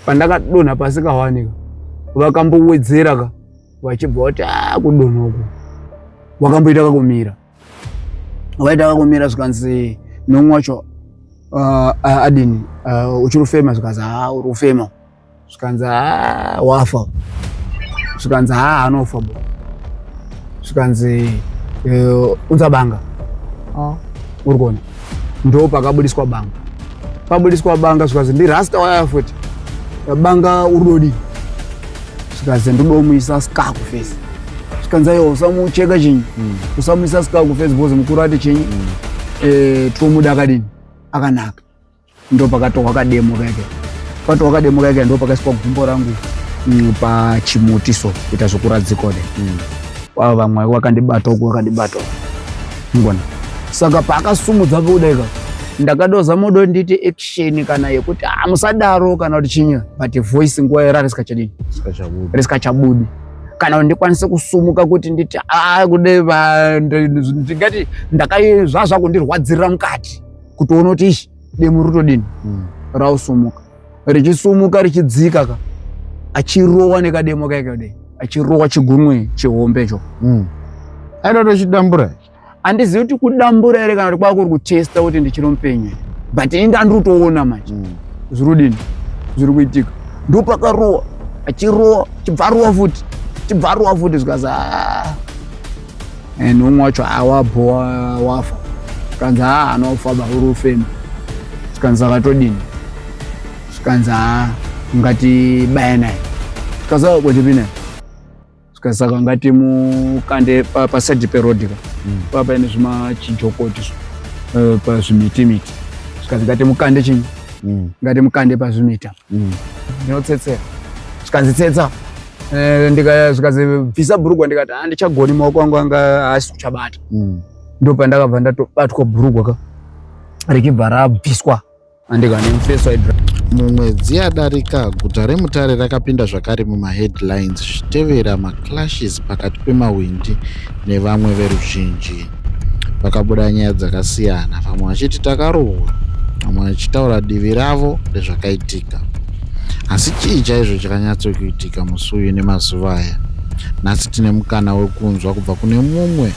pandakadonha pasi kawanika vakambowedzera ka vachibva vati kudonha uku wakamboita kakumira waita kakumira zvikanzi nomwe wacho adini uchiri kufema zvikanzi uri kufema zvikanzi wafa zvikanzi anofa bo zvikanzi unza banga uri kuona ndo pakabudiswa banga pabudiswa banga zvikanzi ndirasta waya futi banga uri dodi zvikanzi ndodomuisa ska kufesi zvikanzi aiwa usamucheka chinyi usamuisa ska kufesi bhozi mukuru ati chinyi tomuda akadini akanaka ndo pakatoka kademo kake patoka kademo kake ndo pakaiswa gumbo rangu pachimutiso kuita zvokuradzikode vamwe wakandibata uku wakandibata ngona saka pakasumudza kudaika ndakadoza modo nditi action kana yekuti musadaro kana kuti chinya but voice nguwa era risikachabudi kana ndikwanise kusumuka kuti nditi kude ndingati ndakaizvazva kundirwadzirira mukati kutoona kuti ishi demu rutodini rausumuka richisumuka richidzika ka achirowa nekademo kake achirowa chigumwe chihombecho aidatochidambura handizivi kuti kudambura here kana kuti kwakuri kutesta kuti ndichiri mupenyu but ndandiri manje zvirudini zviri kuitika ndopakarowa achirowa chibvarowa futi zvikazi nomwe wacho wabho wafa zvikanzi anofa uri ufema zvikanzi akatodini zvikanzi ngati naye zvikazava kwetipinai zvikanzi saka ngati mukande paside perodika papaine zvimachijokoti pazvimitimiti zvikanzi ngati mukande chinyi ngati mukande pazvimita ndinotsetsera zvikanzi tsetsa zvikanzi bvisa bhurugwa ndikati handichagoni maoko angu anga haasi kuchabata ndopandakabva ndatobatwa bhurugwa ka richibva rabviswa andikanemufeswa mumwedzi yadarika guta reMutare rakapinda zvakare mumaheadlines zvichitevera maclashes pakati pemahwindi nevamwe veruzhinji. Pakabuda nyaya dzakasiyana, vamwe vachiti takarohwa, vamwe vachitaura divi ravo rezvakaitika. Asi chii chaizvo chakanyatsokuitika musi uyu nemazuva aya? Nhasi tine mukana wekunzwa kubva kune mumwe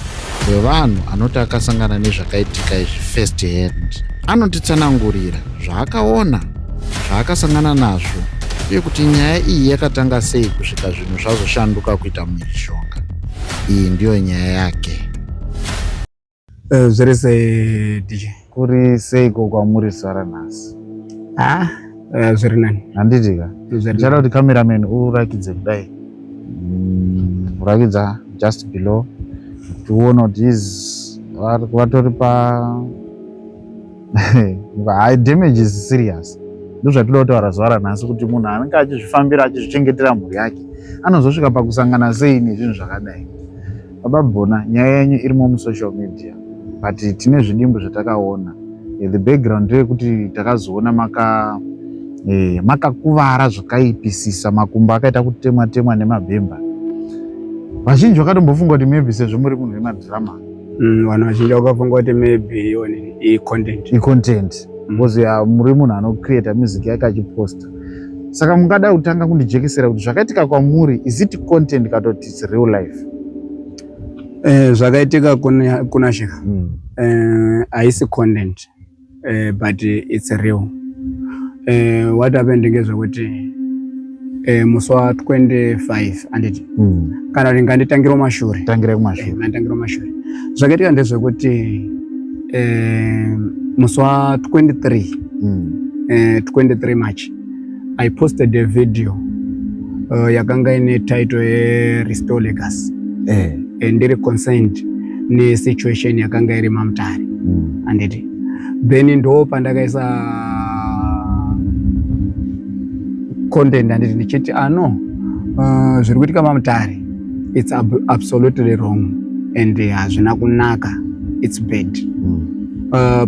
wevanhu anoti akasangana nezvakaitika izvi first hand. Anotitsanangurira zvaakaona, zvaakasangana nazvo, uye kuti nyaya iyi yakatanga sei kusvika zvinhu zvazoshanduka kuita mishonga. Iyi ndiyo nyaya yake. Zviri sei DJ? Kuri seiko kwamuri sara nhasi? Zviri nani? Handitika. Ndichada kuti cameraman urakidze kudai. Urakidza just below. Tiona kuti vatori pa damage is serious. Ndozvatoda kutaura zuva ranhasi kuti munhu anenge achizvifambira achizvichengetera mhuri yake anozosvika pakusangana sei nezvinhu zvakadai. Baba Bona, nyaya yenyu irimo musocial media, but tine zvidimbu zvatakaona. The background ndeyekuti takazoona makakuvara zvakaipisisa, makumbo akaita kutemwa nemabhemba. Vazhinji vakatombofunga kuti maybe sezvo muri munhu wemadhirama, vanhu vazhinji vakafunga kuti maybe content because muri munhu anocreata music yake achiposta. Saka mungada kutanga kundijekesera kuti zvakaitika kwamuri, is it content kana kuti it's real life? Zvakaitika kuna Shika haisi content, but it's real. What happened ngezvekuti musi wa 25 anditi kana kuti nganditangira kumashure. Zvakaitika ndezvekuti musi wa 23 March I posted a video yakanga ine title Restore Legacy. Ndiri concerned nesituation yakanga iri maMutare anditi. Then ndo pandakaisa content anditi ndichiti zviri kuitika maMutare, it's absolutely wrong and hazvina kunaka, it's bad.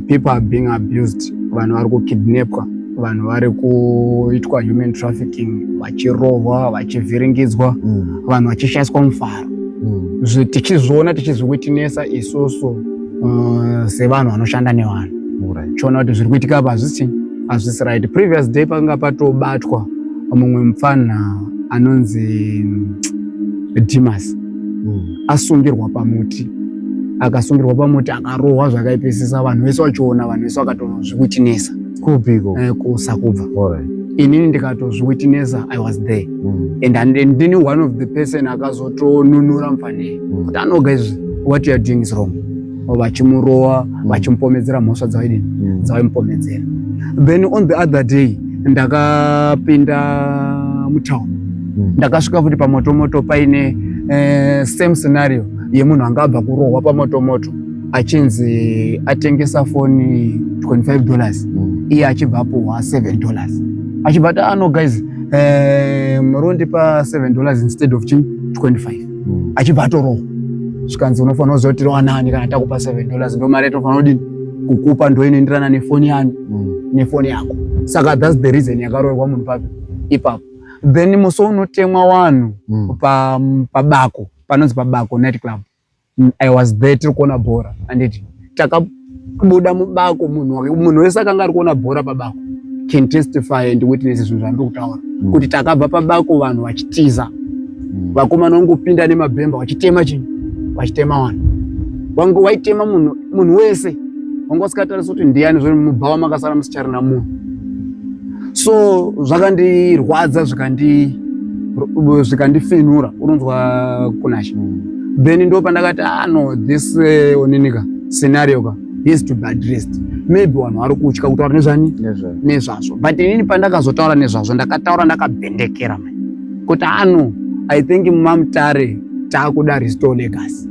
People are being abused, vanhu vari kukidnapwa, vanhu vari kuitwa human trafficking, vachirohwa, vachivhiringidzwa, vanhu vachishayiswa mufaro. Tichizviona tichizviwitinesa isusu sevanhu vanoshanda nevanhu. Chiona kuti zviri kuitika apa hazvisi right. Previous day pakanga patobatwa mumwe mufana anonzi Dimas asungirwa pamuti, akasungirwa pamuti akarohwa zvakaipisisa, vanhu vese vachiona, vanhu vese vakatozviwitinesa. Kupiko kusakubva inini ndikatozviwitinesa, I was there and ndini one of the person akazotonunura mufanei kuti ano guys what you are doing is wrong, vachimurowa vachimupomedzera mhosva dzavaimupomedzera. Then on the other day ndakapinda mutown, ndakasvika futi pamotomoto paine same scenario yemunhu anga abva kurohwa pamotomoto achinzi atengesa foni $25 iye achibva apuhwa $7 achibva ati ano guys murondipa $7 instead of 25 achibva atorohwa. Zvikanzi unofanira kuziva kuti wanani kana takupa $7 ndo mari yatofanira kudini kukupa, ndo inoenderana nefoni yanu nefoni yako. Saka that's the reason yakarohwa munhu papi ipapo. Then musi unotemwa wanhu pabako, panonzi pabako night club. I was there tiri kuona bhora anditi takabuda mubako, munhu wese akanga ari kuona bhora pabako can testify and witness zvinhu zvandiri kutaura kuti takabva pabako vanhu vachitiza, vakomana vangopinda nemabhemba vachitema chinhu, vachitema vanhu, wangu waitema munhu wese wanga usikatarisa kuti ndiani zvori mubhawa makasara musicharina munhu. So zvakandirwadza zvikandifinura, unonzwa kunasha. Then ndo pandakati no this oninika scenario ka is to be addressed. Maybe vanhu vari kutya kutaura nezvani nezvazvo, but inini pandakazotaura nezvazvo ndakataura ndakabhendekera mani kuti I think mumamutare taakuda restore legacy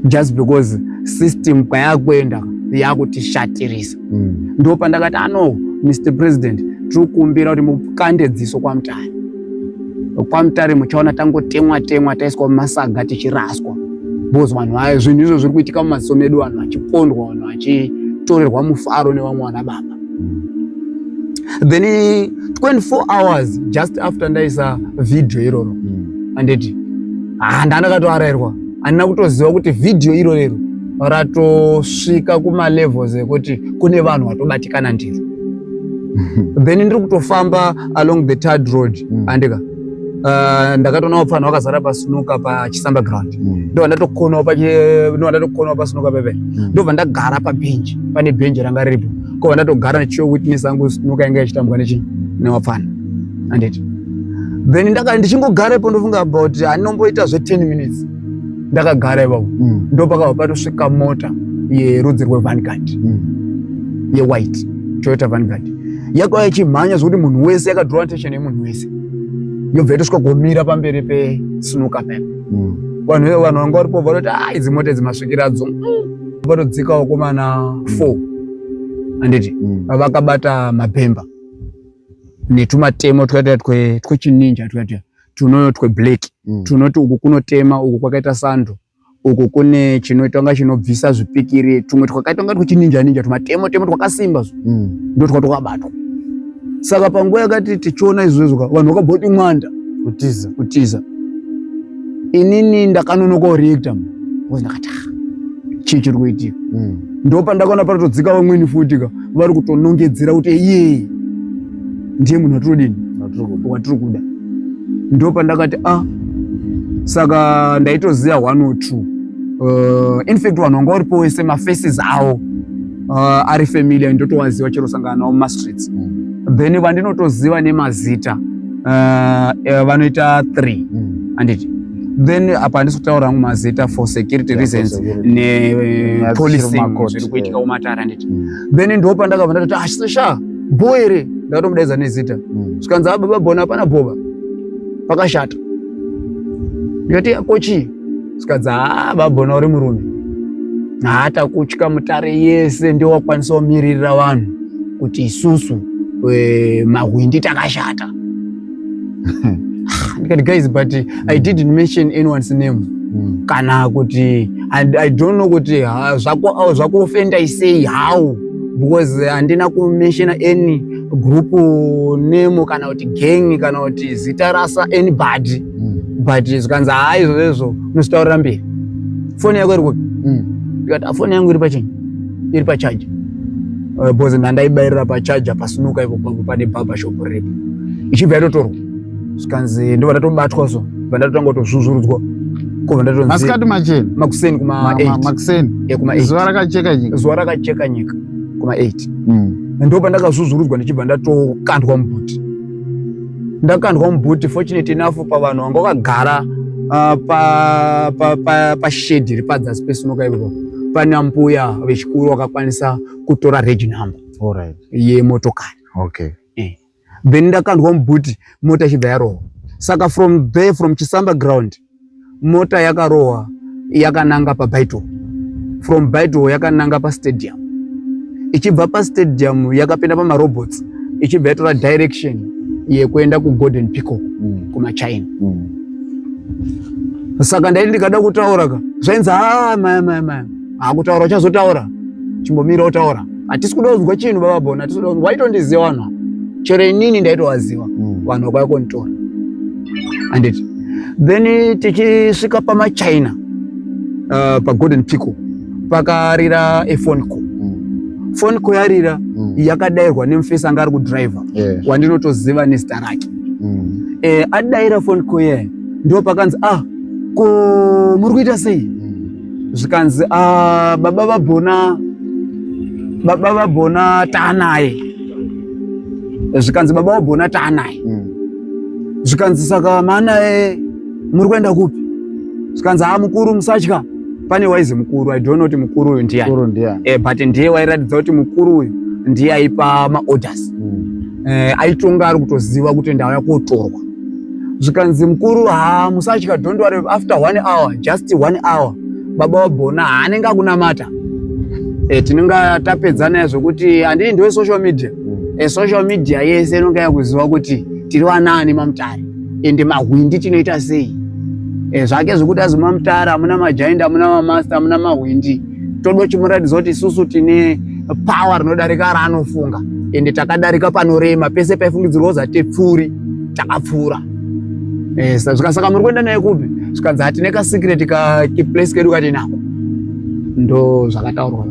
just because system kwayakuenda yakutishatirisa. Ndo pandakati Mr. President, tiri kukumbira kuti mukande dziso kwamutare. Kwamutare muchaona tangotemwa taiswa mumasaga tichiraswa. Because vanhu zvinhu izvo zviri kuitika mumaziso medu, vanhu vachipondwa, vanhu vachitorerwa mufaro nevamwe vana baba. Then 24 hours just after ndaisa video iroro anditi ndandakatoarairwa, handina kutoziva kuti video irorero ratosvika kumalevels ekuti kune vanhu vatobatikana ndiro. Then ndiri kutofamba along the third road andika ndakatoona vapfana vakazara pasnuka pachisamba ground, ndobva ndatokonawo pasnuka pepe, ndobva ndagara pabhenji, pane bhenji ranga riripo, kobva ndatogara ndichiwitness angu snuka yanga ichitambwa nevapfana anditi. Then ndichingogarepo ndofunga about handinomboita 10 minutes ndakagara ipapo, ndopakabva patosvika mota yerudzi rweVanguard yewhite Toyota Vanguard, yakauya ichimhanya zvokuti munhu wese yakadraw attention yemunhu wese, yobva yatosvika kumira pamberi pesnuka pepe. Vanhu vanga varipo vanoti idzi mota idzi masvikiradzo, vatodzikawo komana 4 anditi vakabata mabhemba netumatemo twechininja tuno tweblack, tunoti uku kunotema, uku kwakaita sando, uku kune chinoitwa chinobvisa zvipikiri, tumwe twakaita kunga twechininja tumatemo twakasimba ndo twakabatwa. Saka panguva yakati tichiona izvozvo vanhu vakabhoti mwanda kutiza, inini ndakanonoka kureacta because ndakati chii chiri kuitika. Ndo pandakaona patodzika vamweni futi vari kutonongedzera kuti iye ndiye munhu watiri kuda. Ndo pandakati saka ndaitoziva 1 or 2 in fact vanhu vanga varipo wese mafaces avo ari familiar, ndotowaziva chero sangana navo mumastreets. Then vandinotoziva nemazita vanoita 3 anditi. Then apa handisi kutaura hangu mazita for security reasons nepolicing zviri kuitika kumatare anditi. Then ndo pandakabva ndati sesha boy ere, ndakatomudaidza nezita, zvikanzi baba bona hapana bhoba pakashata, ndikati kochi, zvikanzi babona uri murume, takutya mutare yese ndio wakwanisa kumiririra vanhu kuti isusu mahwindi takashata. Ndikati guys, but I didn't mention anyone's name kana kuti I don't know kuti zvakuofenda I say how, because handina kumention any group name kana kuti gang kana kuti zita rasa anybody, but zvikanzi izvozvo unositaurira mberi, foni yako iri kupi? Ndikati foni yangu iri pacharge, because ndandaibayirira pacharger pasnuka ipo pane barber shop ripo. ichibva yatotorwa zvikanzi ndobva ndatobatwa so bva ndatotanga kutozvuzvurudzwa kubva ndatonzi masikati machena makuseni kuma 8 makuseni kuma 8 zuva rakacheka nyika kuma 8 ndobva ndakazvuzvurudzwa ndichibva ndatokandwa mubhuti ndakandwa mubhuti. Fortunate enough pavanhu vanga vakagara pashedhi iri padzasi pesunoka ipapo pana mbuya vechikuru vakakwanisa kutora regi number yemotokari. Then ndakandwa mubhuti mota ichibva yarohwa. Saka from there, from Chisamba ground, mota yakarohwa yakananga paBaito, from Baito yakananga pastadium, ichibva pastadium yakapinda pamarobots ichibva yatora direction yekuenda kuGolden Peacock kumaChina. Saka ndaiti ndikada kutaura ka zvainzi maya hakutaura uchazotaura chimbomira utaura hatisi kuda kuzwa chinhu baba Bona, hatisi kuda waitondiziva vanhu chero inini ndaitovaziva vanhu vakaikonditora anditi. Then tichisvika pamaChina paGolden Peacock pakarira phone call yarira yakadairwa nemufesi anga ari kudhiraivha wandinotoziva nezita rake. Adaira phone call yayo ndo pakanzi ko muri kuita sei zvikanzi baba vaBona taanaye zvikanzi baba vaBona taanaye zvikanzi saka maanaye muri kuenda kupi zvikanzi mukuru musatya pane waizi mukuru I don't know kuti mukuru uyu ndiye but ndiye wairatidza kuti mukuru uyu ndiye aipa maorders aitonga ari kutoziva kuti ndauya kotorwa. Zvikanzi mukuru musatya don't worry after 1 hour just 1 hour baba vaBona haanenge akunamata tinenge tapedzana zvokuti handii ndiwe social media social media yese inonga yakuziva kuti tiri vanani maMutare ende mahwindi tinoita sei zvake zvokuti azi maMutare hamuna majaindi hamuna mamaster hamuna mahwindi toda chimuratidza kuti isusu tine power rinodarika raanofunga ende takadarika panorema pese paifungidzirwa kuzi hatipfuuri takapfuura. Saka muri kuenda naye kupi zvikanzi hatine kasecret kaplace kedu kati nako ndo zvakataurwa.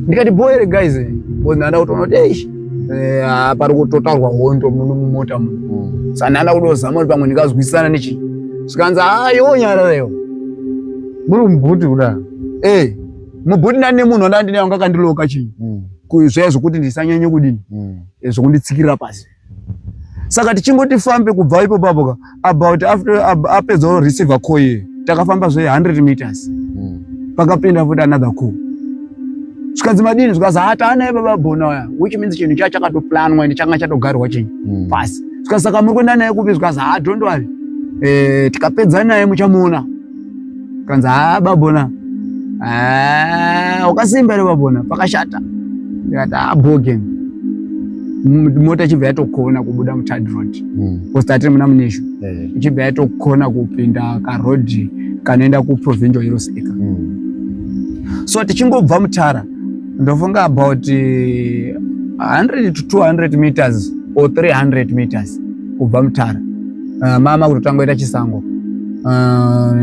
Ndikati boy guys ndanda kutoona kuti pari kutotaurwa hondo mumota saka ndanda kudozama kuti pamwe ndikazwisisana nechi zvikanzi yo nyarareyo muri mubhuti kuda mubhuti ndani munhu wandandine wanga kandiloka chinyi zvaya zvokuti ndisanyanye kudini zvokunditsikirira pasi. Saka tichingoti fambe kubva ipo papo about after apedza receiver call ye takafamba zve 100 meters pakapinda futi another call zvikanzi madini zvikanzi taanaye baba Bona waya which means chinhu chakatoplanwa ende changa chatogarwa chinyi pasi. Zvikanzi saka muri kuenda naye kupi zvikanzi don't worry tikapedza naye muchamuona. Zvikanzi baba Bona wakasimba ere baba Bona pakashata. Ndikati bogen mota ichibva yatokona kubuda muThird Road postati muna muneshu ichibva yatokona kupinda karodhi kanoenda kuProvincial Heroes Acre. So tichingobva Mutara ndofunga about 100 to 200 meters or 300 meters kubva Mutara mama kutotangoita chisango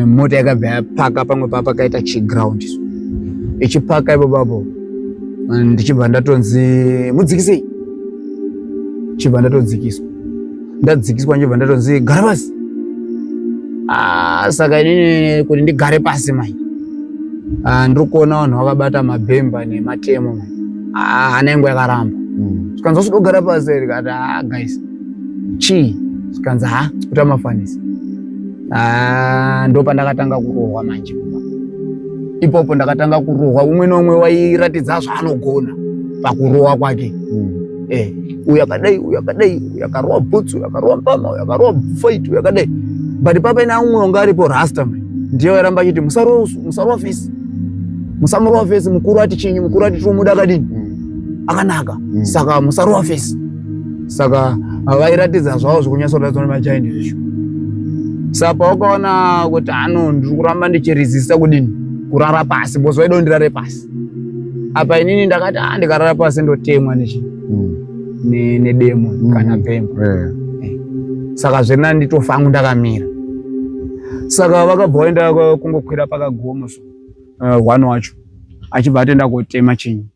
mota yakabva yapaka pamwe papakaita chiground ichipaka ipo papo ndichibva ndatonzi mudzikisei chibva ndatodzikiswa ndadzikiswa ndibva ndatonzi gara pasi. Saka inini kuti ndigare pasi mai ndiri kuona vanhu vakabata mabhemba nematemo mai hanengo yakaramba zvikanzi usudogara pasi rikati guys chii zvikanzi kuti amafanisi ndo pandakatanga kurohwa manje ipopo ndakatanga kurohwa umwe nomwe wairatidza zvaanogona pakurohwa kwake uyakadai yakarohwa bhutsu yakarohwa mpama yakarohwa fight uyakadai but papaina umwe wanga aripo rasta ndiye wairamba achiti musarohwa fesi musamurohwa fesi mukuru ati chinyi mukuru ati tomuda akadini akanaka saka musarohwa fesi. Saka vairatidza zvavo zvokunyatsoratidzwa nemajaindi zvisho. Saka paukaona kuti ndiri kuramba ndichirizisa kudini kurara pasi bosi vaida ndirare pasi apa inini ndakati ndikarara pasi ndotemwa nedemo kana bhemba saka zvena nditofangu ndakamira. Saka vakabva vaenda kungokwira pakagomo so one wacho achibva atoenda kotema chinyi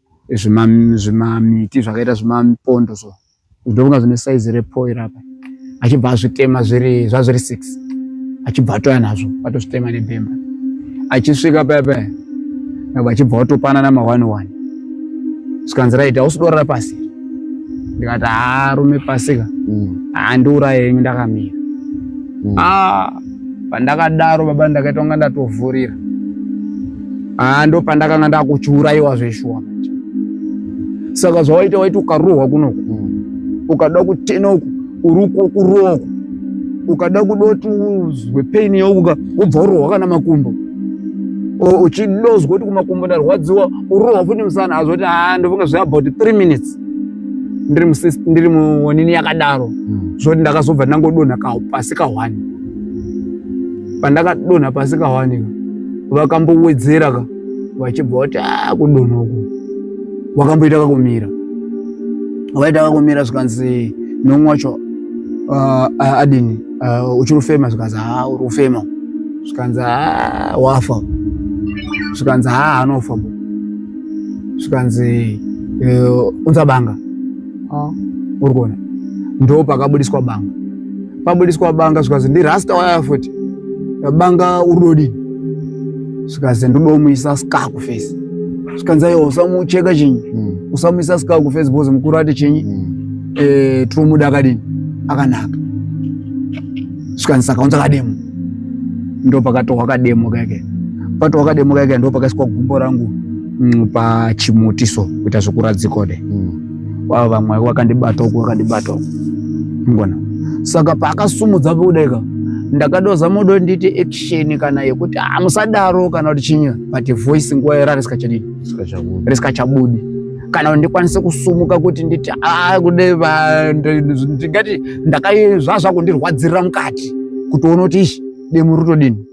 zvimamiti zvakaita zvimapondo so ndovunga zvine saizi repo rapa achibva azvitema zviri 6 achibva atoya nazvo atozvitema nebhemba achisvika paya achibva atopanana ma1-1 zvikanzi right ausidorara pasi ndikati rume pasika ndiuraye henyu ndakamira pandakadaro baba ndakaita kunga ndatovhurira ndo pandakanga ndakuchiuraiwa zveshuwa manje saka zvawaita waiti ukarohwa kunoku ukada kutena uku uri kurohwa ukada kudoti uzwe pain yauka ubva urohwa kana makumbo uchidozwa kuti kumakumbo ndarwadziwa urohwa futi musana azoti ndofunga zve about 3 minutes ndiri muonini yakadaro zvoti ndakazobva ndangodonha pasi ka1 pandakadonha pasi ka1 vakambowedzera vachibva kuti kudonha uku wakamboita kakumira waita kakumira zvikanzi nomwe wacho adini uchiri kufema zvikanzi uri kufema zvikanzi wafa zvikanzi anofa zvikanzi unzabanga uri kuona ndo pakabudiswa banga pabudiswa banga zvikanzi ndirasta waya futi banga urodini zvikanzi ndodomuisa ska kufesi zvikanzi aiwa usamucheka chinyi usamuisa ska kufesi bhozi mukuru ati chinyi tinomuda akadini akanaka zvikanzi saka unza kademo ndo pakatohwa kademo kake patohwa kademo kake ndo pakaiswa gumbo rangu pachimutiso kuita zvekuradzikode vamwe vakandibata uku ngona saka paakasumudza pekudeka ndakadoza modo nditi action kana yekuti musadaro kana kuti chinyi but voice nguwa yera risikachabudi kana ndikwanise kusumuka kuti nditi kude ndingati ndakaizvazva kundirwadzirira mukati kutoona kuti ishi demu rutodini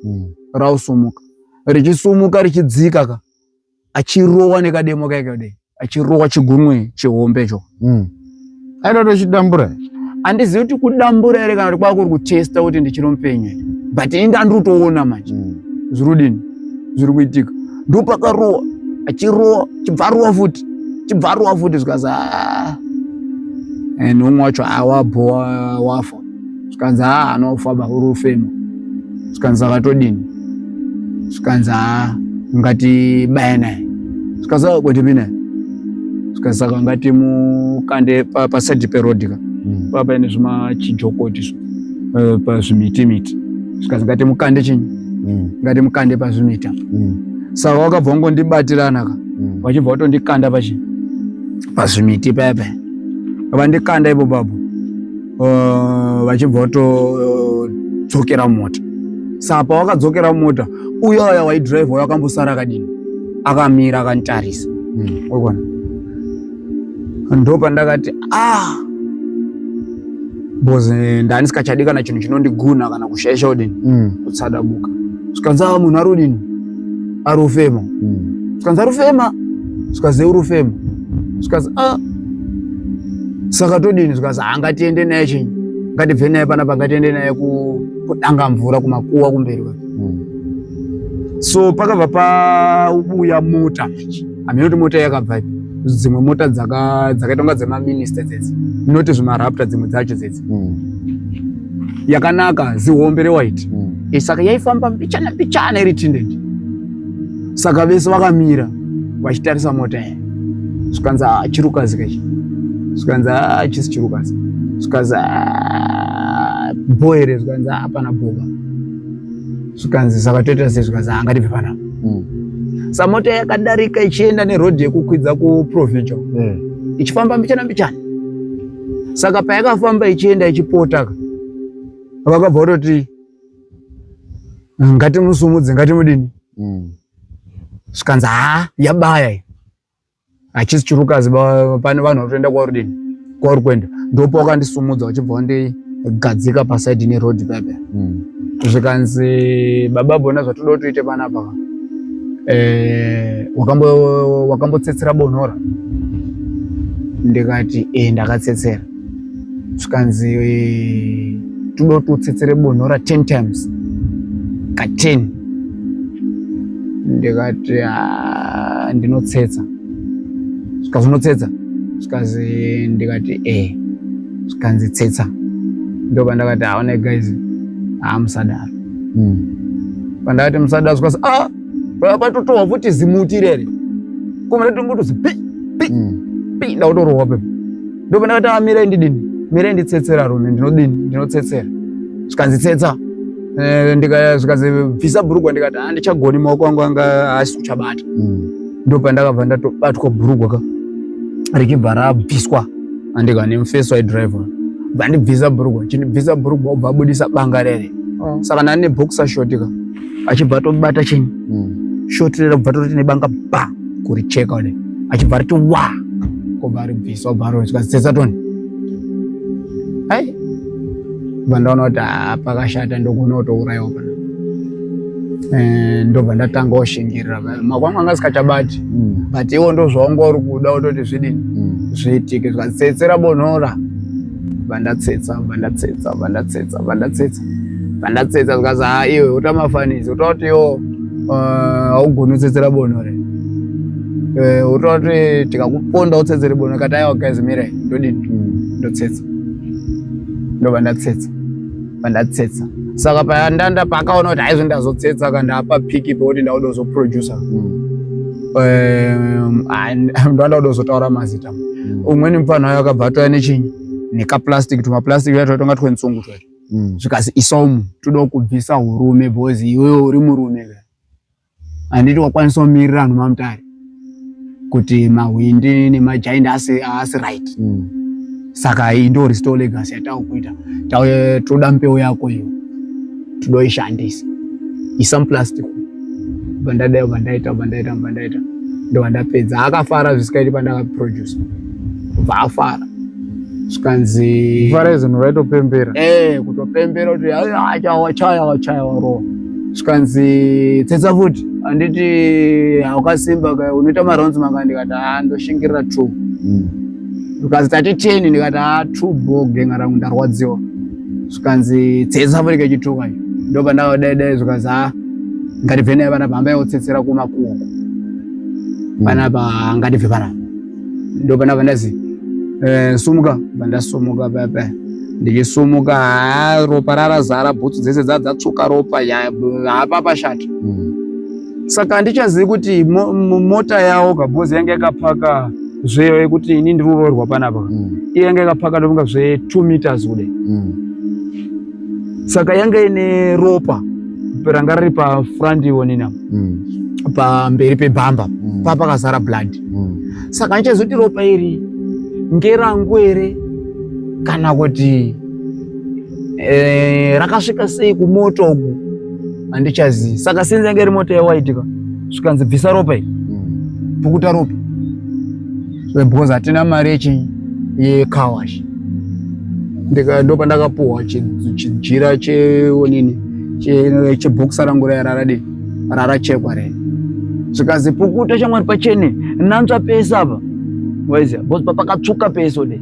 rausumuka richisumuka richidzika achirowa nekademo kake achirowa chigumwe chihombecho aitotochidambura handizivi kuti kudambura ere kana kuti kwakuri kutesta kuti ndichiri mupenyu but ndanditoona manje zvirudini zviri kuitika ndopakarowa achirowa chibvarowa futi zvikanzi nomwe wacho wabho wafa zvikanzi anofa uri kufema zvikanzi akatodini zvikanzi ngati baya naye zvikanzi kwendimi naye zvikanzi saka ngati mukande paside perodika paine zvimachijokoti pazvimitimiti zvikanzi ngati mukande chinyi ngati mukande pazvimita saka wakabva ngondibatirana wachibva watondikanda pazvimiti paya vandikanda ipo babu vachibva vatodzokera mota saka pawakadzokera mota uyaya waidhiraivha wakambosara akadini akamira akanditarisa wakuona ndo pandakati bozi ndanisikachadi kana chinhu chinondiguna kana kushaisha udini kutsadabuka zvikanzi munhu ari udini ari ufema zvikanzi ari ufema zvikanzi uri ufema zvikanzi saka todini zvikanzi ngatiende naye chinyi ngatibve naye panapa ngatiende naye kudanga mvura kumakuwa kumberi kwake so pakabva pauya mota manje hamene kuti mota yakabva dzimwe mota dzakaita kunga dzemaminista dzedzi noti zvimarapta dzimwe dzacho dzedzi yakanaka zihombe rewaiti saka yaifamba mbichana iri tindedi saka vese vakamira vachitarisa mota iyi zvikanzi chirukazi kachi zvikanzi chisi chirukazi zvikanzi bhoere zvikanzi hapana bhoba zvikanzi saka toita sei zvikanzi ngatibve panapa samota yakadarika ichienda nerodhi yekukwidza kuprovincial ichifamba mbichana saka payakafamba ichienda ichipotaka vakabva vatoti ngatimusumudze ngatimudini zvikanzi yabaya hachisi chirukazi pane vanhu vatoenda kwaurudini kwauri kuenda ndopo wakandisumudza vachibva vandigadzika pasaidi nerodhi papa zvikanzi baba bona zvatoda toite panapa wakambotsetsera bonhora ndikati ndakatsetsera zvikanzi toda kuti utsetsere bonhora 10 times ka10 ndikati ndinotsetsa zvikanzi unotsetsa zvikanzi ndikati zvikanzitsetsa ndopandakati aone guys musadaro pandakati musadaro zvikasi patotowa futi zimuti rere kumene tingotozi pi ndakutorowa pepo ndopandakati mirai ndidini mirai nditsetsera rume ndinotsetsera zvikanzitsetsa zvikazibvisa bhurugwa ndikati handichagoni maoko angu anga haasi kuchabata ndopandakabva ndatobatwa bhurugwa richibva rabviswa andika nemufesi waidhiraivha bva ndibvisa bhurugwa chindibvisa bhurugwa ubva abudisa banga rere saka ndani neboxer shoti achibva tobata chinyi shoti rero bva toriti nebanga ba kuricheka kudai achibva riti wa kubva ribviswa bva zvikazitsetsa toni hai bva ndaona kuti pakashata ndokuona kutourayiwa pana ndobva ndatanga kushingirira maoko angu anga asikachabati but iwo ndozvaunga uri kuda utoti zvidini zviitike zvikazitsetsera bonhora bva ndatsetsa zvikazi iwe utamafanisi utoti iwo haugoni kutsetsera bonhora utoti tikakuponda utsetsere bonhora kati aiwa guys mirai ndodini ndotsetsa ndobva ndatsetsa saka pandanda pakaona kuti haizvo ndazotsetsa kandapa piki pekuti ndauda kuzoproducer ndanda kuda kuzotaura mazita umweni mufana wayo akabva atoya nechinyi nekaplastic tumaplastic tuya tonga twenzungu twati zvikazi isaumu toda kubvisa urume bhozi iwewe uri murume handiti wakwanisa kumirira anhu mamutare kuti mahwindi nemajaindi haasi right saka iyi ndo restore legacy yatakuita toda mbeu yako iyo todoishandisa isamuplastic bandadayo bandaita ndo bandapedza akafara zvisikaiti pandakaproduce kubva afara zvikanzi fara izvinhu vaitopembera kutopembera kuti wachaya warowa zvikanzi tsetsa futi handiti haukasimba unoita marounds manga ndikati ndoshingirira 2 zvikanzi tati 10 ndikati 2 bo genga rangu ndarwadziwa zvikanzi tsetsa futi kechituka iyo ndopa ndakadaidai zvikanzi ngatibve naye panapa hambai yotsetsera kumakuoko panapa ngatibve panapa ndopa ndabva ndazi sumuka bva ndasumuka papa ndichisumuka ropa rarazara bhutsu dzese dzatsuka ropa hapa pashata saka handichazivi kuti mota yawo kabhozi yange yakapaka zveyo yekuti ini ndiriurorwa panapa iyo yange yakapaka ndofunga 2 meters kudai saka yange ine ropa ranga riri pafront ionina pamberi pebhamba papakazara blood saka handichazivi kuti ropa iri ngerangu ere kana kuti rakasvika sei kumoto uku handichazivi saka sinzi yange iri moto yawaitika zvikanzi bvisa ropa iri pukuta ropa because hatina mari yekawash ndopa ndakapuhwa chijira cheonini chebhokisa rangu rarachekwa rei zvikanzi pukuta chamwari pachene nantsva pese apa waiziva because papakatsvuka pese dei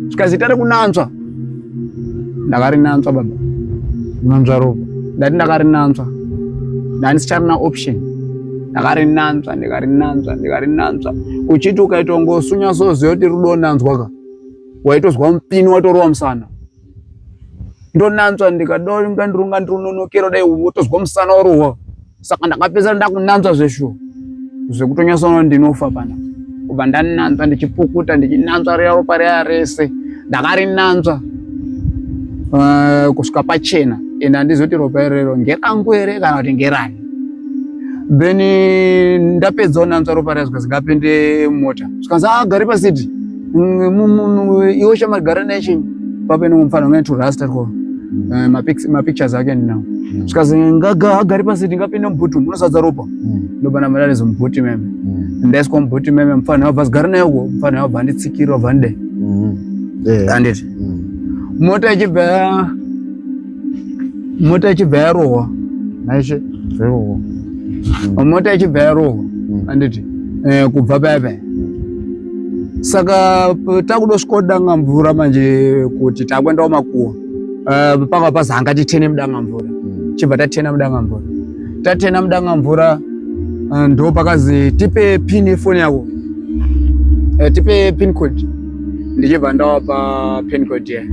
zvikanzi tari kunantsva ndakarinantswa baba nantsva ropa ndati ndakarinantswa ndandisicharina option ndikarinantswa uchiti ukaitongosunya soziva kuti rudonantswa ka waitozwa mupini watorowa musana ndonantswa ndikadonga ndirunga ndirinonokera dai wotozwa musana warohwa saka ndakapedzera ndakunantswa zveshuwa zvekutonyasona ndinofa pana kubva ndanantswa ndichipukuta ndichinantswa riya ropa riya rese ndakarinantswa kusvika pachena ende handizoti ropa irero ngerangu ere kana kuti ngerani then ndapedzawo nantswa ropa riya zvikazwi ngapinde mota zvikanzi gari pasiti iwe shamari gara naye chinyi papene mufana ungaini turasta ko mapictures ake ndinawo zvikazwi agari pasiti ngapinde mubhuti munosadza ropa ndobana madalizo mubhuti meme ndaiswa mubhuti meme mufana wabva zigara naye uko mufana wabva nditsikira wabva ndidai handiti mota ichibva yarohwa naishe zverohwa mota ichibva yarohwa handiti kubva paya saka takuda svikodanga mvura manje kuti takwendawo makuwa panga pazanga titene mudanga mvura chibva tatena mudanga mvura tatena mudanga mvura ndo pakazi tipe pin yefoni yako tipe pin code ndichibva ndawapa pin code yayo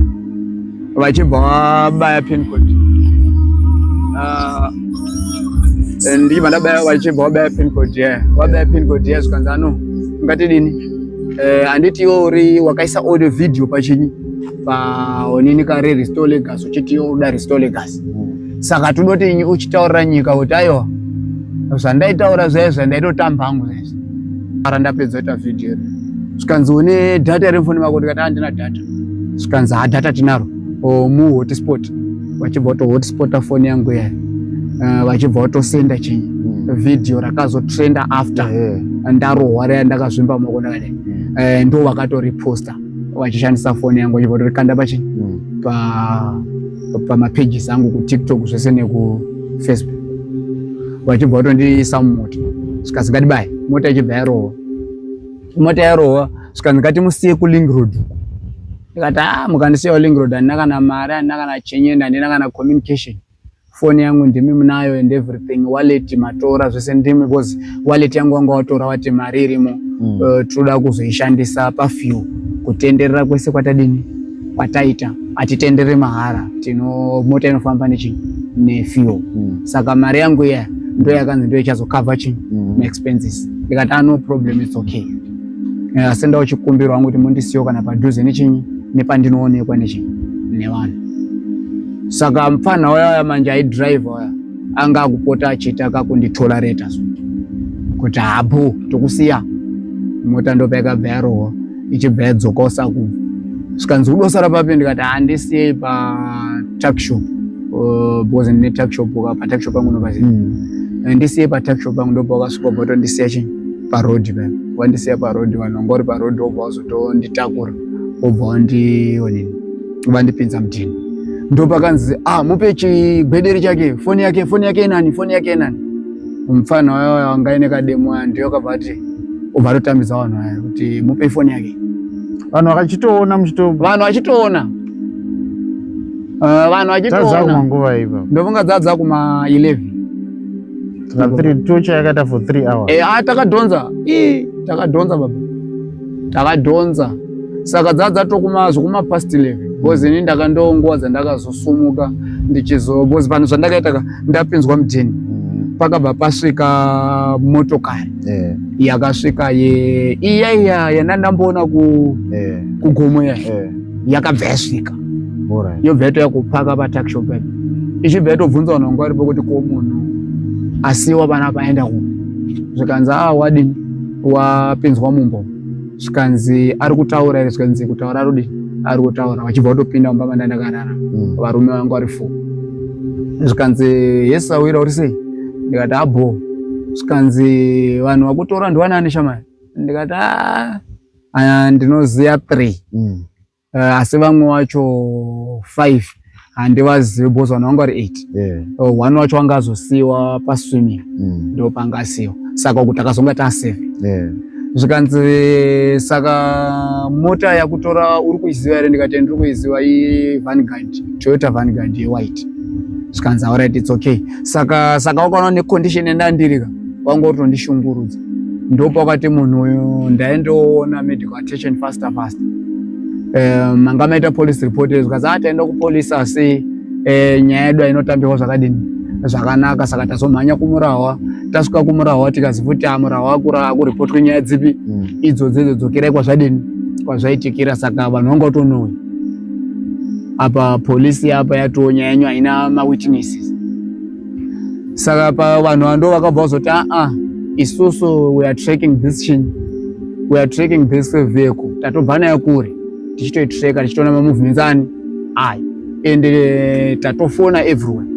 vachibva vabaya pin code ndichibva ndabaya vachibva vabaya pin code yayo vabaya pin code yayo zvikanzi ano ungatidini handiti iwo uri wakaisa audio video pachinyi paonini kare Restore Legacy uchiti iwo uda Restore Legacy saka todoti uchitaurira nyika kuti aiwa zvandaitaura zvaizvo zvandaitotamba hangu zvaizvo ara ndapedza kuita video zvikanzi une data iri mufoni mako ndikati handina data zvikanzi data tinaro mu hotspot vachibva kutohotspota foni yangu yayo vachibva kutosenda chinyi video rakazotrenda after ndarohwa raya ndakazvimba maoko ndakadai ndo vakatoreposta vachishandisa foni yangu vachibva kutorikanda pachinyi pamapages angu kuTikTok zvese nekufacebook vachibva kutondiisa mumoto zvikanzi ngatibaye mota ichibva yarohwa mota yarohwa zvikanzi ngatimusiye kuLink Road ndikati mukandisiya Link Road handina kana mari handina kana chenyenda handina kana communication foni yangu ndimi munayo and everything wallet matora zvese ndimi because wallet yangu wanga watora wati mari irimo toda kuzoishandisa pafew kutenderera kwese kwatadini kwataita atitendere mahara tino mota inofamba nefew saka mari yangu iya ndo yakanzi ndo ichazokava chinyi expenses ndikati no problem it's okay asenda uchikumbirwa wangu kuti mundisiyo kana padhuze nechinyi nepandinoonekwa nechinyi nevanhu saka mfana waya manje aidrive waya anga kupota achita kakunditorerate kuti hapo tokusiya mota ndo pakabva yarohwa ichibva yadzoka usaku zvikanzi kudosara papi ndikati handisiye patuckshop because ndine tuckshop patuckshop pangu ndopaziva ndisiye patuckshop pangu ndopa wakasvika bva tondisiya chinyi paroad paya wandisiya paroad vanhu vanga uri paroad wobva wazotonditakura wobva wandipinza mutini ndopakanzi mupe chigwederi chake foni yake inani mufana wayo wanga ine kademo aya ndiyo kabva ati ubva totambidza vanhu aya kuti mupe foni yake vanhu vakachitoona vanhu vachitoona manguva ipa ndofunga dzadza kuma 11 tocha yakaita for 3 hours takadhonza baba takadhonza saka dzadza tokuma past 11 because ini ndakandongoa dzandakazosumuka ndichizobozi pano zvandakaita ndapinzwa mudheni pakabva pasvika motokari yakasvika iya yandandamboona kugomo yakabva yasvika yobva yatoya kupaka patuckshop ichibva yatobvunza vanhu vanga varipo kuti ko munhu asiwa panapa aenda ku zvikanzi wadini wapinzwa mumbo zvikanzi ari kutaura ere zvikanzi kutaura rudini ari kutaura vachibva kutopinda mumba mandandakarara varume vanga vari 4 zvikanzi Yesu awira uri sei ndikati abho zvikanzi vanhu vakutora ndiwanani shamai ndikati ndinoziya 3 asi vamwe wacho 5 handivazivi because vanhu vanga vari 8 one wacho wanga azosiyiwa paswimming ndo pangasiyiwa saka kuti takazonga ta7 zvikanzi saka mota yakutora uri kuiziva here ndikati ndiri kuiziva iVanguard Toyota Vanguard yewhite zvikanzi alright it's okay saka wakaona necondition yandandirika wanga utondishungurudza ndopakati munhu uyu ndaendoona medical attention faster manga maita police report zvikanzi ataenda kupolisi asi nyaya yedu inotambirwa zvakadini zvakanaka saka tazomhanya kumurahwa tasvika kumurahwa tikazi futi murahwa akuripotwe nyaya dzipi idzodzo dzokerai kwazvadini kwazvaitikira saka vanhu vanga utonowe apa polisi apa yatonya yanyu haina mawitnesses saka pa vanhu vando vakabva kuzoti isusu we are tracking this vehicle tatobva nayo kure tichitoitreka tichitoona mamovements ani ende tatofona everywhere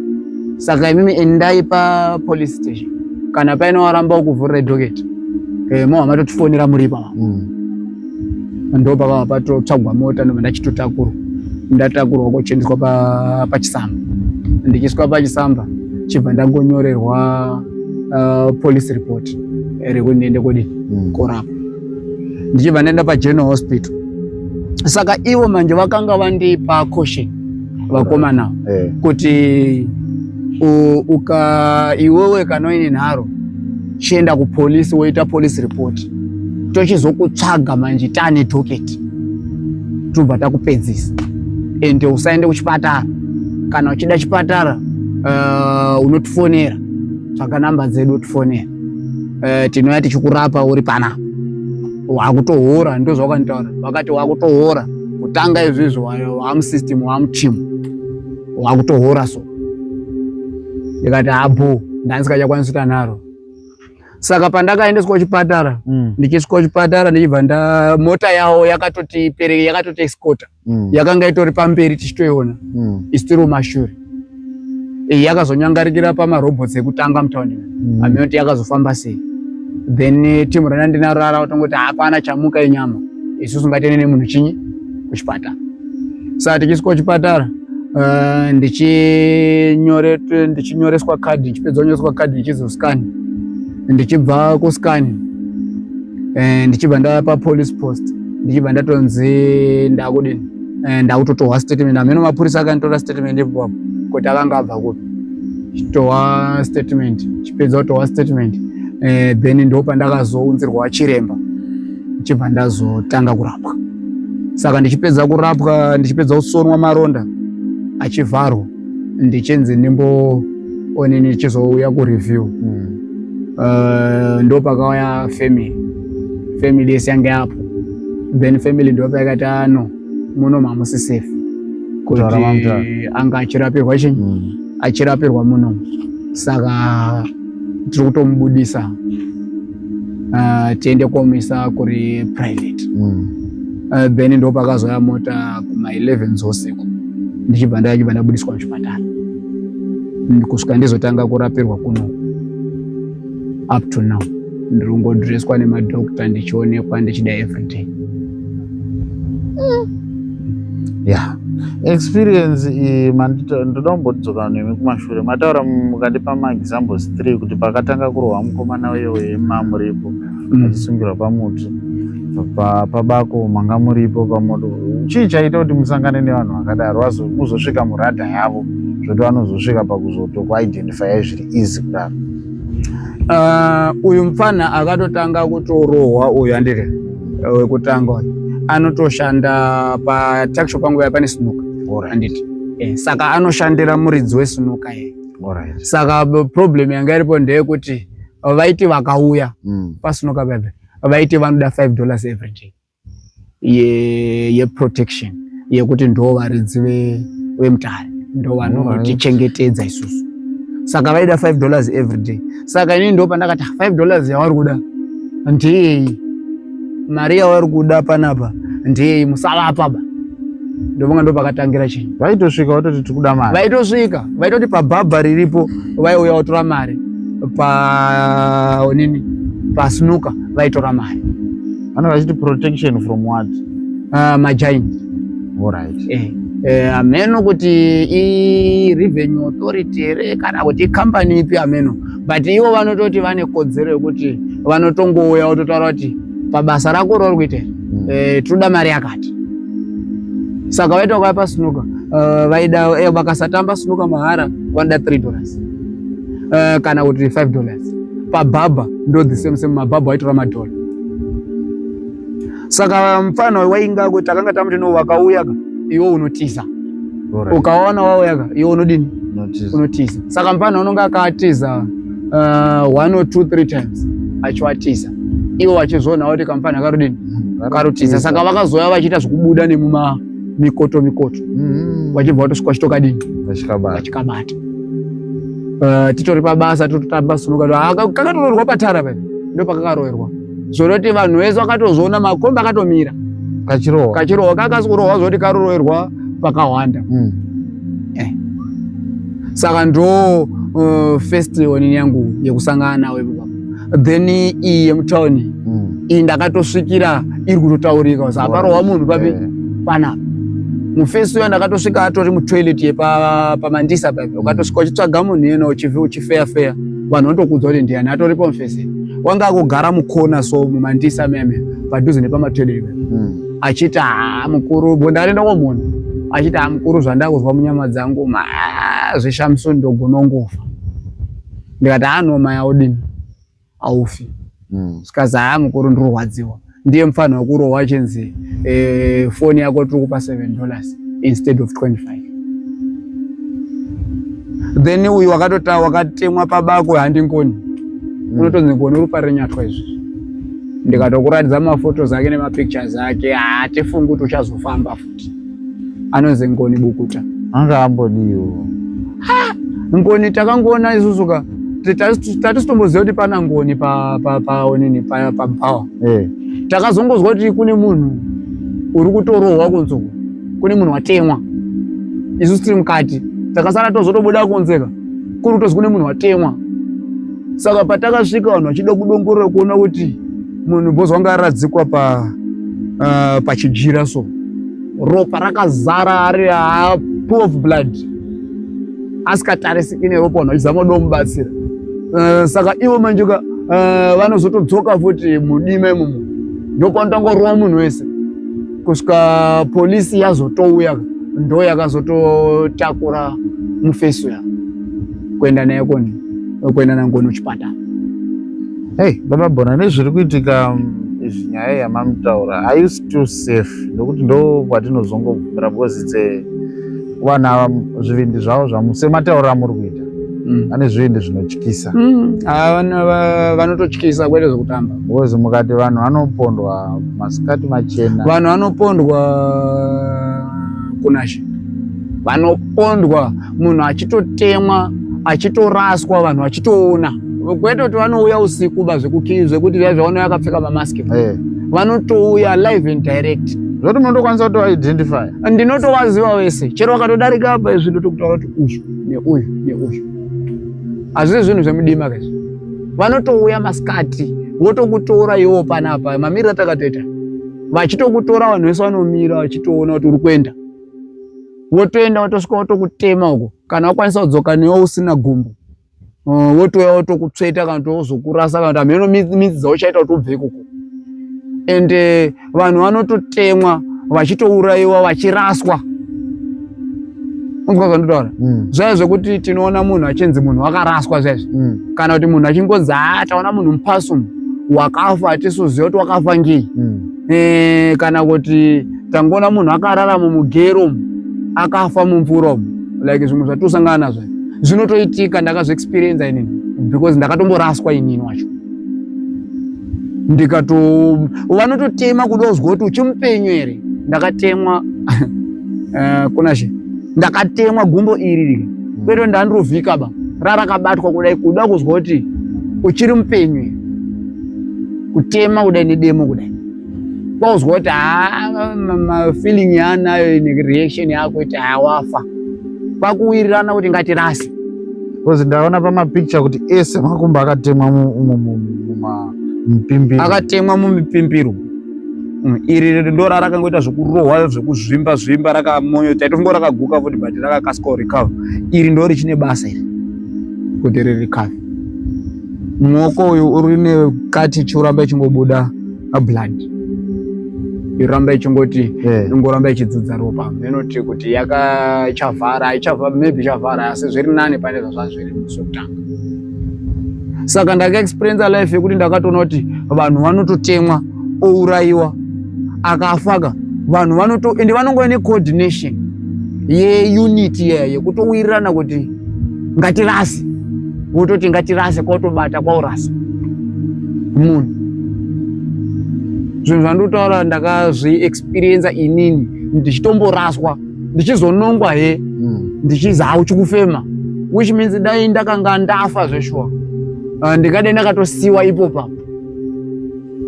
saka imimi endai pa police station kana paino waramba kuvhurira docket moha matotifonera muripa ndo pakava patotsvagwa mota ndobva ndachitotakurwa ndatakurwa kuchendeswa pachisamba ndichisvika pachisamba chibva ndangonyorerwa police report rekuti ndiende kodi korapa ndichibva ndaenda paGeneral Hospital saka ivo manje vakanga vandipa caution vakomana kuti iwewe kana uine nharo chienda kupolisi woita police report tochizokutsvaga manje tane docket tobva takupedzisa ende usaende kuchipatara. Kana uchida chipatara unotifonera, tsvaga namba dzedu utifonera, tinouya tichikurapa uri panapa. Wakutohora, ndo zvawakanitaura, vakati wakutohora kutanga izvizvo wamusystem wamuchimu wakutohora. So ndikati abo ndandisingachakwanisi kuita naro. Saka pandakaendeswa kuchipatara, ndichisvika kuchipatara ndichibva mota yawo yakatoti escota, yakanga itori pamberi tichitoiona, isi tiri mumashure. Yakazonyangarikira pamarobots ekutanga mutaundi, hamene kuti yakazofamba sei. Then timu rana ndinarara kutongoti hapana chamuka inyama, isusu ngatiende nemunhu chinyi kuchipatara. Saka tichisvika kuchipatara, ndichinyoreswa kadhi, ndichipedza kunyoreswa kadhi ndichizoskani. Ndichibva kuskani ndichibva ndaya papolice post, ndichibva ndatonzi ndakutotohwa statement. Hamene mapurisa akanditora statement ipapo kuti akanga abva kupi, chitohwa statement. Chipedza kutohwa statement, then ndo pandakazounzirwa chiremba, ndichibva ndazotanga kurapwa. Saka ndichipedza kurapwa, ndichipedza kusonwa maronda achivharwa, ndichinzi ndimbooneni ndichizouya kureview. Ndo pakauya family yese yange apo. Then family ndo pakati no muno mamusi safe kuti anga achirapirwa chinyi, achirapirwa muno. Saka tiri kutomubudisa tiende komisa kuri private. Then ndo pakazoya mota kuma 11 dzousiku, ndichibva ndabudiswa muchipatara kusvika ndizotanga kurapirwa kuno. Up to now ndiri kungodreswa nemadhokta, ndichionekwa, ndichida everyday. Yeah, experience iyi ndoda kumbodzoka nemi kumashure. Mataura mukandipa maexamples 3 kuti pakatanga kurohwa mukomana wema muripo achisungirwa pamuti, pabako manga muripo pamoto. Chii chaita kuti musangane nevanhu vakadaro muzosvika muradha yavo zvoti vanozosvika pakuzotokuidentifya zviri easy kudaro? Uyu mufana akatotanga kutorohwa, uyu andiri wekutanga uyu anotoshanda patakshop pangu pane sinuka anditi. Saka anoshandira muridzi wesinuka yeye. Saka problem yanga iripo ndeyekuti vaiti vakauya pasinuka bebe vaiti vanoda $5 every day ye-protection yekuti ndo varidzi vemutare, ndo vanotichengetedza isusu. Saka vaida $5 every day. Saka ini ndo pandakati $5 yavari kuda ndiyei, mari yavari kuda panapa ndiyei, musavapa ba. Ndovonga ndo pakatangira chinyi. Vaitosvika vatoti tikuda mari. Vaitosvika vaitoti pabhabha riripo vaiuya kutora mari, pasnuka vaitora mari. Vanenge vachiti protection from what? Majaini. Alright. Ameno kuti i-revenue authority ere kana kuti company ipi ameno, but ivo vanototi vane kodzero yekuti vanotongouya vototaura kuti pabasa rako rori kuita toda mari yakati. Saka vaita kuya pasinuka vaida vakasatamba sinuka mahara vanoda $3 kana kuti $5. Pabhabha ndo the same mabhabha vaitora $1. Saka mfano wainga kuti akanga tamuti no vakauya iwo unotiza. Ukaona wauya iwo unodini? Unotiza. Saka mfano unonga akatiza 1 or 2 3 times achiwatiza, iwo vachizona kuti kampani akarudini karutiza. Saka vakazoya vachiita zvikubuda nemuma mikoto vachibva kutosvika vachitokadini vachikabata. Titori pabasa tototamba sinuka kakatoroerwa patara pene ndo pakakaroerwa zvoroti vanhu vese vakatozoona makombi akatomira kachirohwa kakasikurohwa zvoti karoroerwa pakawanda. Saka ndo first one yangu yekusangana nawe. Then iyi yemutauni iyi ndakatosvikira iri kutotaurika kuti aparohwa munhu papi panapa. Mufesi uyo ndakatosvika atori mutoilet yepamandisa papi, ukatosvika uchitsvaga munhu iyena uchifeya vanhu vanotokuudza kuti ndiani atoripo mufesi. Wanga akugara mukona so mumandisa meme padhuze nepamatoilet achiti mukuru bondaenda komunhu achiti mukuru zvandakuzwa munyama dzangu zveshamsoni ndogonongofa. Ndikati noma yaudini aufi. Sikazi mukuru ndirwadziwa. ndiye mfano wekurohwa achinzi foni yako tiri kupa $7 instead of 25. Then uyu wakatemwa pabako handingoni unotonzi ngoni uri parinyatwa izvi. Ndikatokuratidza mafotos ake nemapictures ake hatifungi kuti uchazofamba futi. Anonzi ngoni bukuta. Anga ambodiwo. Ngoni takangoona isusu ka tatisitomboziva kuti pana ngoni paonini pabhawa. Takazongozwa kuti kune munhu uri kutorohwa kunzoko, kune munhu watemwa. Isusu tiri mukati takasara tozotobuda kunzeka kuri kutozi kune munhu watemwa. Saka patakasvika vanhu vachida kudongorera kuona kuti munhu bhozi wanga aradzikwa pachijira so ropa rakazara ari pool of blood, asikatarisiki neropa vanhu vachizama kuda kumubatsira. Saka ivo manjika vanozotodzoka futi mudima imomo ndopanotangoruwa munhu wese kusvika polisi yazotouya ndo yakazototakura mufeso ya kuenda naye koni kuenda nangoni kuchipatara. Hey, Baba Bona, nezviri kuitika izvi nyaya yamamutaura, are you still safe? Ndokuti ndo kwatinozongobvira because vana zvivindi zvavo semataura muri kuita ane zvivindi zvinotyisa. Vanototyisa kwete zvekutamba. Because mukati vanhu vanopondwa masikati machena. Vanhu vanopondwa kunashe. Vanopondwa munhu achitotemwa, achitoraswa, vanhu vachitoona. Kwete kuti vanouya usiku zvekuti zvavaona yakapfeka mamasiki. Vanotouya live and direct. Zvoti munotokwanisa kutoidentify. Ndinotowaziva wese. Chero wakatodarika apa izvi ndotokutaura kuti uyu neuyu neuyu. Hazvisi zvinhu zvemudima kaizvi. Vanotouya masikati votokutora iwo panapa mamiriro atakatoita. Vachitokutora vanhu vese vanomira vachitoona kuti uri kuenda. Wotoenda wotosvika wotokutema uko kana wakwanisa kudzoka newe usina gumbo. Wotouya wotokutsveta kana kuti wozokurasa kana kuti hameno midzi dzauchaita kuti ubve ikoko. Ende vanhu vanototemwa vachitourayiwa vachiraswa. Unzwa zvandotaura? Zvaiva zvekuti tinoona munhu achinzi munhu wakaraswa zvaizvi. Kana kuti munhu achingonzi taona munhu mupasumu wakafa hatisuziva kuti wakafa ngei. Kana kuti tangoona munhu akararama mugero akafa mumvura umu. Like zvinhu zvatisangana nazvo. Zvinotoitika ndakazviexperience inini because ndakatomboraswa inini wacho. Vanototema kuda kuzwa kuti uchimupenyu here. Ndakatemwa kunashe. Ndakatemwa gumbo iri kwete ndandirovhika ba rarakabatwa kudai kuda kuzwa kuti uchiri mupenyu here. Kutema kudai nedemo kudai kwauzwa kuti feeling yaanayo nereaction yako kuti wafa kwakuwirirana kuti ngatirase. Because ndaona pamapicture kuti ese makumbo akatemwa mupimbiro. Akatemwa mumipimbiro. Iri ndo rakangoita zvekurohwa zvekuzvimba zvimba rakamonyo taitofunga rakaguka futi but rakakasika kurecover. Iri ndo richine basa iri kuti rirecover. Muoko uyu uri nekati choramba ichingobuda blood. Iramba ichingoti ingoramba ichidzudza ropa. Menoti kuti yakachavhara maybe chavhara asi zviri nane pane zvazviri sokutanga. Saka ndakaexperience life yekuti ndakatoona kuti vanhu vanototemwa ourayiwa akafaka vanhu ende vanongova necoordination yeunity yekutowirirana kuti ngatirase. Vototi ngatirase kwautobata kwaurasa munhu. Zvinhu zvandotaura ndakazviexperience inini ndichitomboraswa ndichizonongwa ndichizi uchikufema, which means dai ndakanga ndafa zveshuwa ndikadai ndakatosiwa ipopa.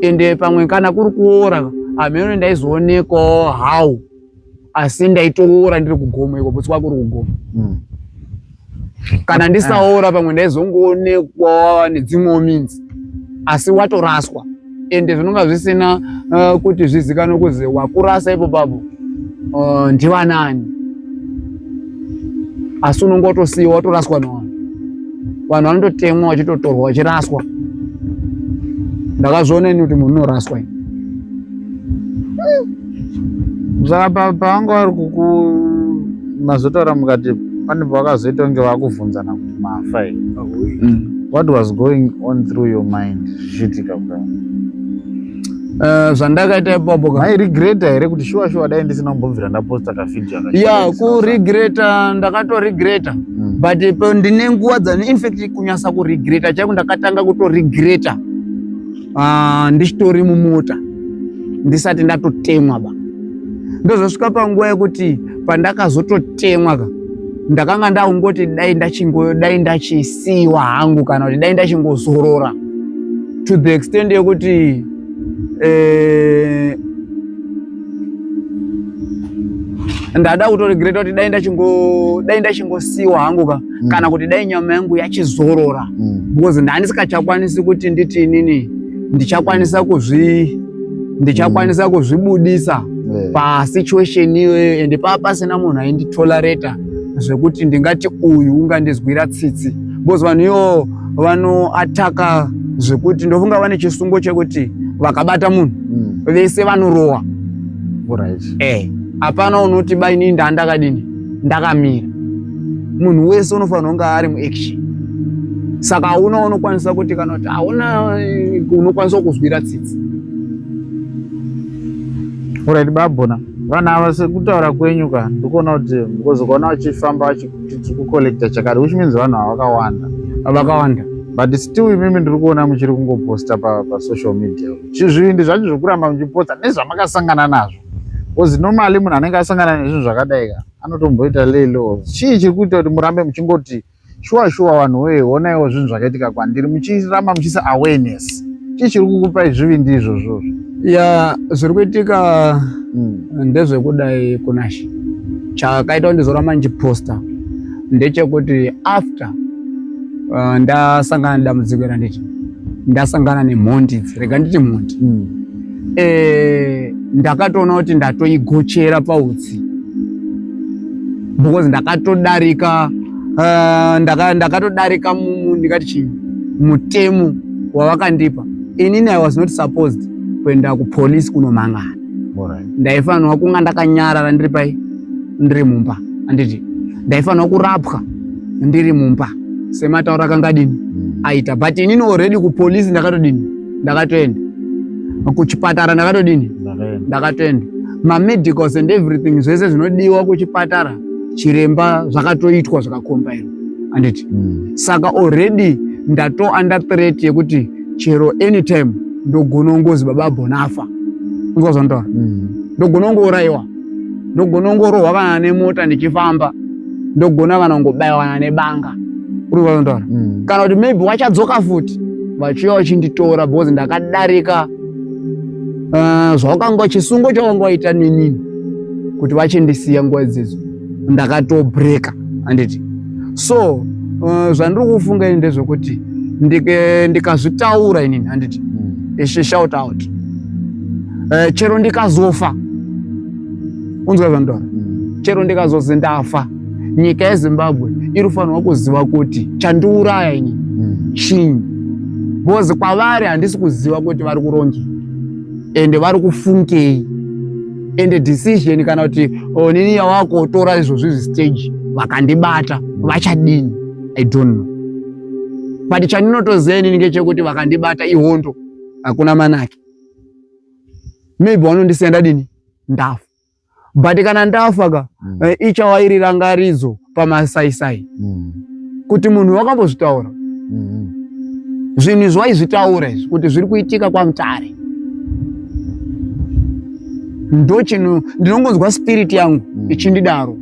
Ende pamwe kana kuri kuora hameno ndaizoonekwawo how asi ndaitoora ndiri kugoma iko butsi kwakuri kugoma. Kana ndisaora pamwe ndaizongoonekwa nedzimwewo means asi watoraswa. Ende zvinonga zvisina kuti zvizikanwe kuzi wakurasa ipopapo ndivanani. Asi unonga watosiyiwa watoraswa navanhu. Vanhu vanototemwa vachitotorwa vachiraswa. Ndakazviona ini kuti munhu unoraswa ini. Saka pavanga vari mazotaura mukati pane pavakazoita kunge vakubvunzana kuti mafa here. What was going on through your mind zvichiitika kudai? zvandakaita ipapo mairegreta here kuti shuwa dai ndisina kumbobvira ndaposta kafidhi ya kuregreta ndakatoregreta but ndine nguva dzani infact kunyasa kuregreta chaiko ndakatanga kutoregreta ndichitori mumota ndisati ndatotemwa ba ndozosvika panguva yekuti pandakazototemwa ndakanga ndaungoti dai ndachisiwa hangu kana kuti dai ndachingozorora to the extent yekuti ndada kutoregreta kuti dai ndachingosiwa hangu kana kuti dai nyama yangu yachizorora because ndisikachakwanisi kuti nditi inini ndichakwanisa kuzvibudisa pasituation iyoyo ende pasina munhu ainditolerata zvekuti ndingati uyu ungandizwira tsitsi because vanhu ivo vanoataka zvekuti ndofunga vane chisungo chekuti vakabata munhu vese vanorowa. Hapana unoti baini ndakadini ndakamira. Munhu wese unofanira kunge ari muaction. Saka hauna unokwanisa kuti kana kuti hauna unokwanisa kuzwira tsitsi. Alright babona. Vanhu ava sekutaura kwenyu ndikuona kuti mukozokuona vachifamba vachikukolekta chakare which means vanhu vakawanda. But still imimi ndiri kuona muchiri kungoposta pasocial media. Zvivindi zvacho zvokuramba muchiposta nezvamakasangana nazvo. Because normally munhu anenge asangana nezvinhu zvakadai anotomboita lelo. Chii chiri kuita kuti murambe muchingoti shuwa vanhu weye onaiwo zvinhu zvakaitika kwandiri muchiramba muchiisa awareness. Chii chiri kukupai zvivindi izvozvo? Ya zviri kuitika ndezvekudai kunashi. Chakaita kuti ndizoramba ndichiposta ndechekuti after ndasangana nedambudziko randiti ndasangana nemhondi rega nditi mhondi ndakatoona kuti ndatoigochera pautsi because ndakatodarika ndingati chii mutemo wavakandipa. Inini I was not supposed kuenda kupolisi kunomangana. Ndaifanirwa kunga ndakanyarara ndiri pai ndiri mumba anditi ndaifanirwa kurapwa ndiri mumba sematauro akangadini aita but inini already kupolisi ndakatoenda kuchipatara ndakatoenda mamedicals and everything zvese zvinodiwa kuchipatara chiremba zvakatoitwa zvakakombairwa anditi saka already ndato under threat yekuti chero anytime ndogona kungozi baba bonafa ngozondoa ndogona kungouraiwa ndogona kungorohwa kana nemota ndichifamba ndogona kana kungobayiwa nebanga urikuzondoa kana kuti maybe wachadzoka futi vachiuya vachinditora because ndakadarika zvawakanga chisungo chawanga waita ninini kuti vachindisiya nguva idzodzo ndakatobreka anditi so zvandiri kufunga ini ndezvekuti ndikazvitaura inini handiti shout out chero ndikazofa unzwa zvandora chero ndikazozi ndafa nyika yeZimbabwe inofanirwa kuziva kuti chandiuraya ini chinyi because kwavari handisi kuziva kuti vari kurongi ende vari kufungei ende decision kana kuti nini yavakotora izvozvi stage vakandibata vachadini I don't know but chandinotoziva inini ngechekuti vakandibata ihondo hakuna manake maybe vanondisiya ndadini ndafa but kana ndafa ichava iri rangaridzo pamasaisai kuti munhu wakambozvitaura zvinhu zvaizvitaura izvi kuti zviri kuitika kwaMutare ndochinhu ndinongonzwa spirit yangu ichindidaro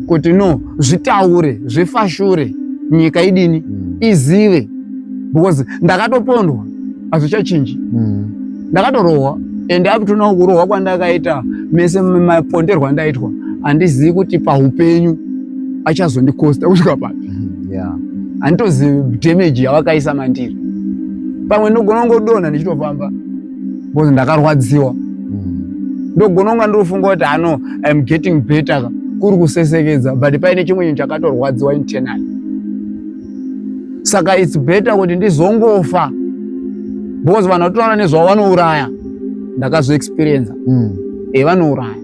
kuti no zvitaure zvifashure nyika idini izive because ndakatopondwa hazvichachinji ndakatorohwa ende up to now kurohwa kwandakaita mese maponderwa andaitwa handizivi kuti paupenyu achazondikosta kusvika papi handitozivi damage yavakaisa mandiri pamwe ndogona kungodonha ndichitofamba because ndakarwadziwa ndogona kunga ndirifunga kuti hano I'm getting better kuri kusesekedza but paine chimwe chinhu chakatorwadziwa internally saka it's better kuti ndizongofa because vanhu vatotaura nezvavanouraya ndakazoexperienza vanouraya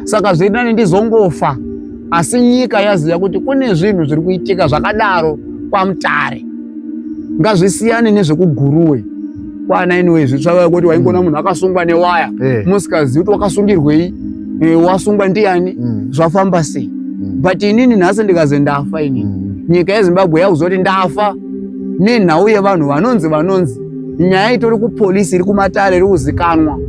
saka zveidani ndizongofa asi nyika yaziva kuti kune zvinhu zviri kuitika zvakadaro kwaMutare ngazvisiyane nezvekuguruwe zvakakwana anyway zvitsvaka kuti waingona munhu akasungwa newaya musikazivi kuti wakasungirwei, wasungwa ndiani, zvafamba sei. But inini nhasi ndikazi ndafa inini, nyika yeZimbabwe yakuzoti ndafa nenhau yevanhu vanonzi nyaya itori kupolisi iri kumatare iri kuzikanwa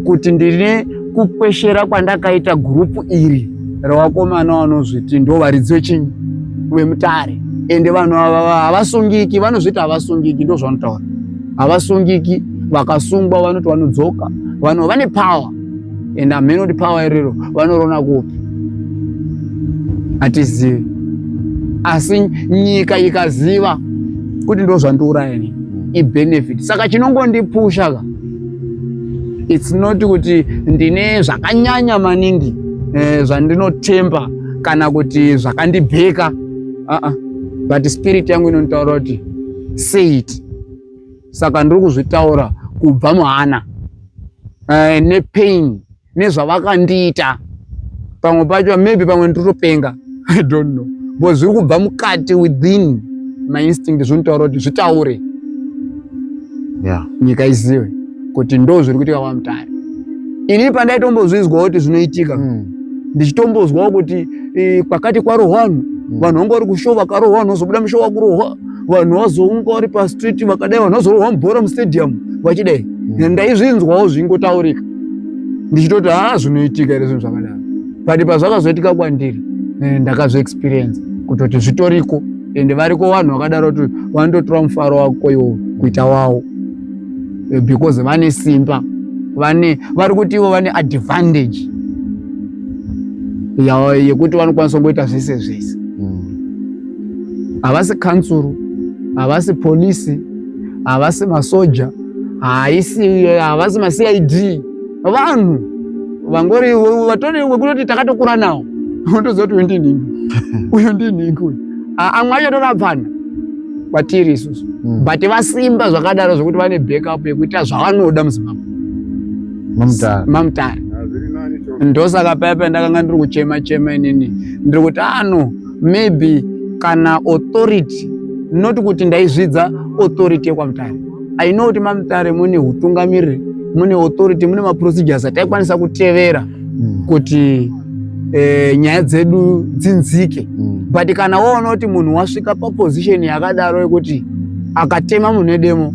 kuti ndine kukweshera kwandakaita gurupu iri revakomana vanozviti ndo varidzi chinyi vemutare. Ende vanhu ava havasungiki, vanozviti havasungiki, ndo zvanotaura havasungiki. Vakasungwa vanoti vanodzoka, vanhu vane power, ende hamene kuti power irero vanorona kupi hatizivi. Asi nyika ikaziva kuti ndo zvandiuraya ini ibenefit. Saka chinongondipusha ka, it's not kuti ndine zvakanyanya maningi zvandinotemba kana kuti zvakandibheka, but spirit yangu inontaura kuti say it. Saka ndiri kuzvitaura kubva muhana nepain nezvavakandiita. Pamwe pacho maybe pamwe nditopenga, I don't know, but zviri kubva mukati within my instinct zvinotaura kuti zvitaure, nyika izive kuti ndo zviri kuitika kwaMutare. Ini pandaitombodzizwawo kuti zvinoitika, ndichitombozwawo kuti kwakati kwarohwa vanhu, vanhu vanga vari kushova vakarohwa, vanhu vazobuda mushova kurohwa, vanhu vazonga vari pastreet vakadai, vanhu vazorohwa mubhora mustadium vachidai. Ndaizvinzwawo zvingotaurika ndichitoti zvinoitika ere zvinhu zvakadaro. But pazvakazoitika kwandiri ndakazviexperience kutoti zvitoriko, ende variko vanhu vakadaro kuti vanototora mufaro wako iwo kuita wavo because vane simba, vari kuti ivo vane advantage yekuti vanokwanisa kungoita zvese zvese. Havasi kansuru, havasi polisi, havasi masoja, havasi maCID, vanhu vangori vatori wekutoti takatokura nawo unotoziva kuti uyu ndinhingi, uyu ndinhingi uyu. Amwe acho tokapfana kwatiri isusu, but vasimba zvakadaro zvokuti vane backup yekuita zvavanoda muZimbabwe maMutare. Ndosaka paya pandakanga ndiri kuchema inini ndiri kuti maybe kana authority, not kuti ndaizvidza authority yekwaMutare. I know kuti maMutare mune utungamiriri, mune authority, mune maprocedures ataikwanisa kutevera kuti nyaya dzedu dzinzike. But kana waona kuti munhu wasvika paposition yakadaro yekuti akatema munhu edemo